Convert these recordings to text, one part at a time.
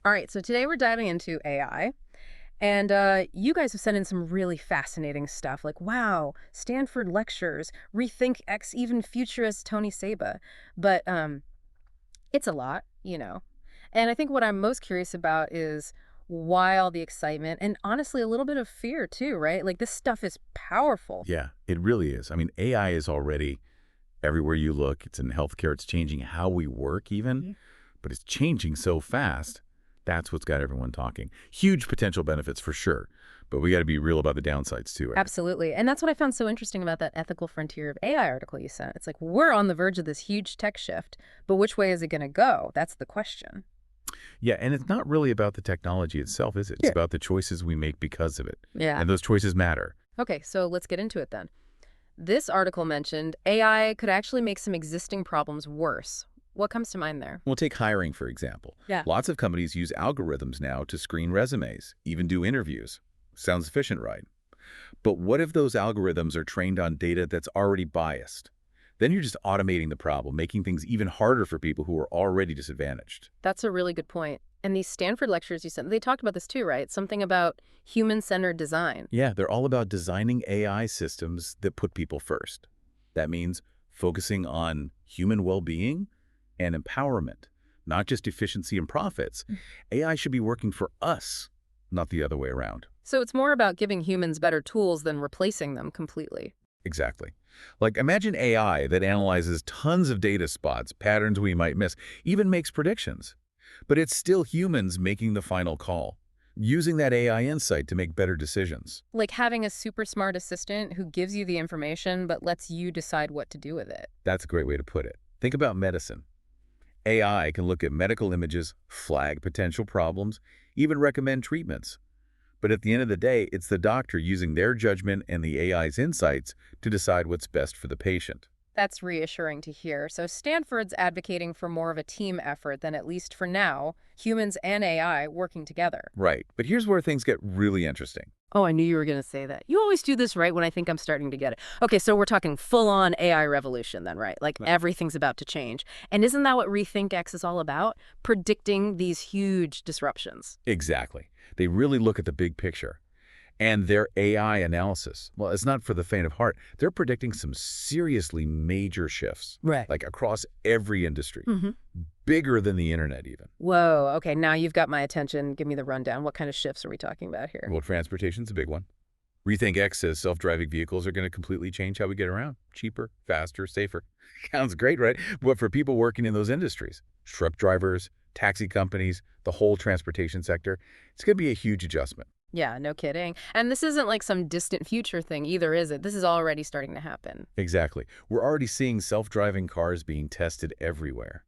All right, so today we're diving into AI. And you guys have sent in some really fascinating stuff like, wow, Stanford lectures, RethinkX, even futurist Tony Seba. But it's a lot. And I think what I'm most curious about is why all the excitement and honestly a little bit of fear too, right? Like this stuff is powerful. Yeah, it really is. I mean, AI is already everywhere you look. It's in healthcare. It's changing how we work even, but it's changing so fast. That's what's got everyone talking. Huge potential benefits for sure, but we got to be real about the downsides too, right? Absolutely. And that's what I found so interesting about that ethical frontier of AI article you sent. It's like we're on the verge of this huge tech shift, but which way is it going to go? That's the question. Yeah, and it's not really about the technology itself, is it? It's Yeah. about the choices we make because of it. Yeah. And those choices matter. Okay, so let's get into it then. This article mentioned AI could actually make some existing problems worse. What comes to mind there? We'll take hiring, for example. Yeah. Lots of companies use algorithms now to screen resumes, even do interviews. Sounds efficient, right? But what if those algorithms are trained on data that's already biased? Then you're just automating the problem, making things even harder for people who are already disadvantaged. That's a really good point. And these Stanford lectures you sent, they talked about this too, right? Something about human-centered design. Yeah, they're all about designing AI systems that put people first. That means focusing on human well-being and empowerment, not just efficiency and profits. AI should be working for us, not the other way around. So it's more about giving humans better tools than replacing them completely. Exactly. Like imagine AI that analyzes tons of data spots, patterns we might miss, even makes predictions. But it's still humans making the final call, using that AI insight to make better decisions. Like having a super smart assistant who gives you the information but lets you decide what to do with it. That's a great way to put it. Think about medicine. AI can look at medical images, flag potential problems, even recommend treatments. But at the end of the day, it's the doctor using their judgment and the AI's insights to decide what's best for the patient. That's reassuring to hear. So Stanford's advocating for more of a team effort than, at least for now, humans and AI working together. Right. But here's where things get really interesting. Oh, I knew you were going to say that. You always do this right when I think I'm starting to get it. Okay, so we're talking full-on AI revolution then, right? Like everything's about to change. And isn't that what RethinkX is all about? Predicting these huge disruptions. Exactly. They really look at the big picture. And their AI analysis, well, it's not for the faint of heart. They're predicting some seriously major shifts, Right. like across every industry, bigger than the internet even. Whoa, okay, now you've got my attention. Give me the rundown. What kind of shifts are we talking about here? Well, transportation's a big one. RethinkX says self-driving vehicles are going to completely change how we get around. Cheaper, faster, safer. Sounds great, right? But for people working in those industries, truck drivers, taxi companies, the whole transportation sector, it's going to be a huge adjustment. Yeah, no kidding. And this isn't like some distant future thing either, is it? This is already starting to happen. Exactly. We're already seeing self-driving cars being tested everywhere.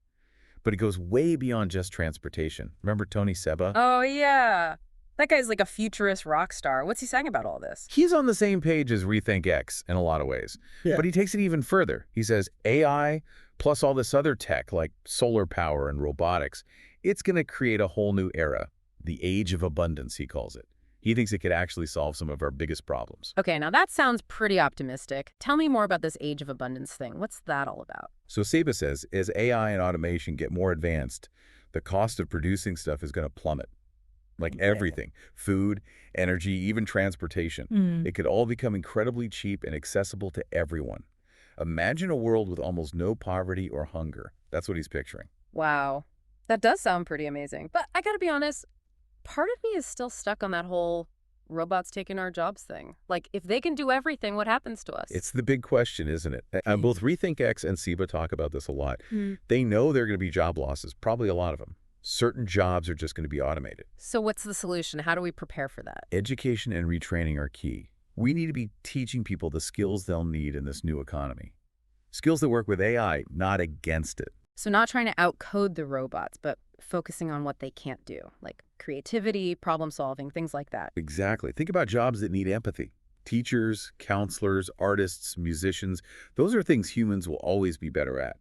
But it goes way beyond just transportation. Remember Tony Seba? Oh, yeah. That guy's like a futurist rock star. What's he saying about all this? He's on the same page as RethinkX in a lot of ways. Yeah. But he takes it even further. He says AI plus all this other tech like solar power and robotics, it's going to create a whole new era. The age of abundance, he calls it. He thinks it could actually solve some of our biggest problems. Okay, now that sounds pretty optimistic. Tell me more about this age of abundance thing. What's that all about? So Seba says, as AI and automation get more advanced, the cost of producing stuff is going to plummet. Like everything, food, energy, even transportation. It could all become incredibly cheap and accessible to everyone. Imagine a world with almost no poverty or hunger. That's what he's picturing. Wow. That does sound pretty amazing. But I gotta be honest, part of me is still stuck on that whole robots taking our jobs thing. Like, if they can do everything, what happens to us? It's the big question, isn't it? And both RethinkX and Seba talk about this a lot. They know there are going to be job losses, probably a lot of them. Certain jobs are just going to be automated. So what's the solution? How do we prepare for that? Education and retraining are key. We need to be teaching people the skills they'll need in this new economy. Skills that work with AI, not against it. So not trying to outcode the robots, but focusing on what they can't do, like creativity, problem solving, things like that. Exactly. Think about jobs that need empathy. Teachers, counselors, artists, musicians, those are things humans will always be better at,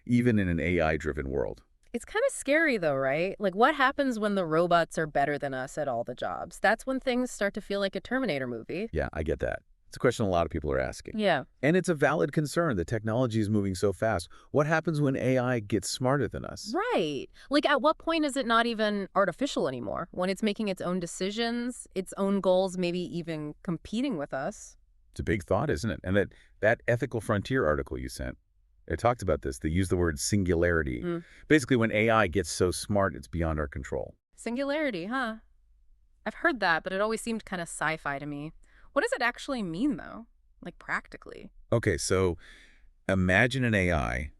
even in an AI-driven world. It's kind of scary though, right? Like what happens when the robots are better than us at all the jobs? That's when things start to feel like a Terminator movie. Yeah, I get that. It's a question a lot of people are asking. Yeah. And it's a valid concern. The technology is moving so fast. What happens when AI gets smarter than us? Right. Like, at what point is it not even artificial anymore? When it's making its own decisions, its own goals, maybe even competing with us? It's a big thought, isn't it? And that ethical frontier article you sent, it talked about this. They use the word singularity. Mm. Basically, when AI gets so smart, it's beyond our control. Singularity, huh? I've heard that, but it always seemed kind of sci-fi to me. What does it actually mean, though? Like, practically. Okay, so imagine an AI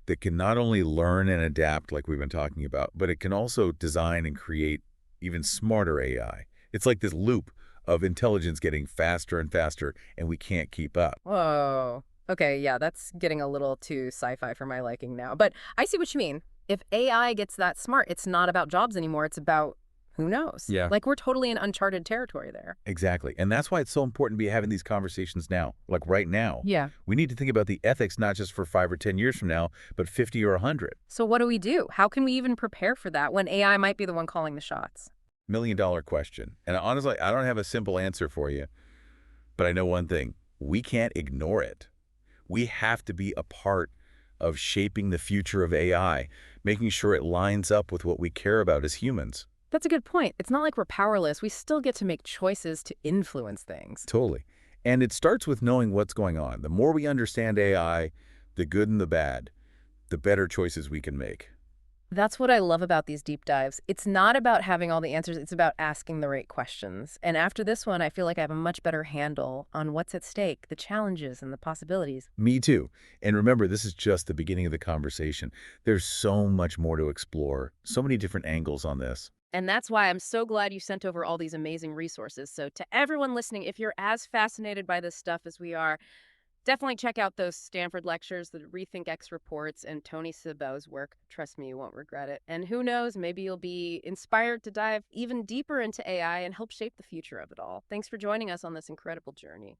that can not only learn and adapt like we've been talking about, but it can also design and create even smarter AI. It's like this loop of intelligence getting faster and faster, and we can't keep up. Whoa. Okay, yeah, that's getting a little too sci-fi for my liking now. But I see what you mean. If AI gets that smart, it's not about jobs anymore. It's about who knows. Yeah. Like, we're totally in uncharted territory there. Exactly. And that's why it's so important to be having these conversations now, like right now. Yeah. We need to think about the ethics not just for 5 or 10 years from now, but 50 or 100. So what do we do? How can we even prepare for that when AI might be the one calling the shots? $1 million question. And honestly, I don't have a simple answer for you, but I know one thing. We can't ignore it. We have to be a part of shaping the future of AI, making sure it lines up with what we care about as humans. That's a good point. It's not like we're powerless. We still get to make choices to influence things. Totally. And it starts with knowing what's going on. The more we understand AI, the good and the bad, the better choices we can make. That's what I love about these deep dives. It's not about having all the answers. It's about asking the right questions. And after this one, I feel like I have a much better handle on what's at stake, the challenges and the possibilities. Me too. And remember, this is just the beginning of the conversation. There's so much more to explore, so many different angles on this. And that's why I'm so glad you sent over all these amazing resources. So to everyone listening, if you're as fascinated by this stuff as we are, definitely check out those Stanford lectures, the RethinkX reports, and Tony Seba's work. Trust me, you won't regret it. And who knows, maybe you'll be inspired to dive even deeper into AI and help shape the future of it all. Thanks for joining us on this incredible journey.